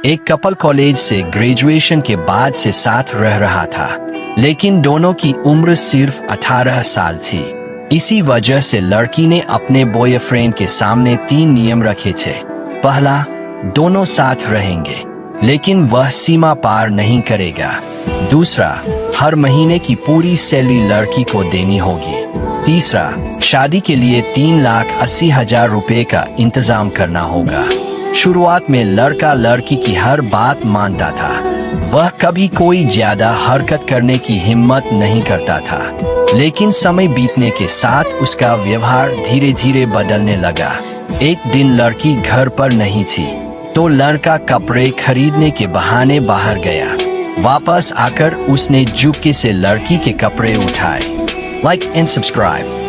एक couple college से graduation के बाद से साथ रह रहा था, लेकिन दोनों की उम्र सिर्फ 18 साल थी। इसी वजह से लड़की ने अपने बॉयफ्रेंड के सामने 3 नियम रखे थे। पहला, दोनों साथ रहेंगे, लेकिन वह सीमा पार नहीं करेगा। दूसरा, हर महीने की पूरी सैलरी लड़की को देनी होगी। तीसरा, शादी के लिए 3,80,000 रुपए का इंतजाम करना होगा। शुरुआत में लड़का लड़की की हर बात मानता था। वह कभी कोई ज्यादा हरकत करने की हिम्मत नहीं करता था, लेकिन समय बीतने के साथ उसका व्यवहार धीरे धीरे बदलने लगा। एक दिन लड़की घर पर नहीं थी, तो लड़का कपड़े खरीदने के बहाने बाहर गया। वापस आकर उसने चुपके से लड़की के कपड़े उठाए। Like and subscribe.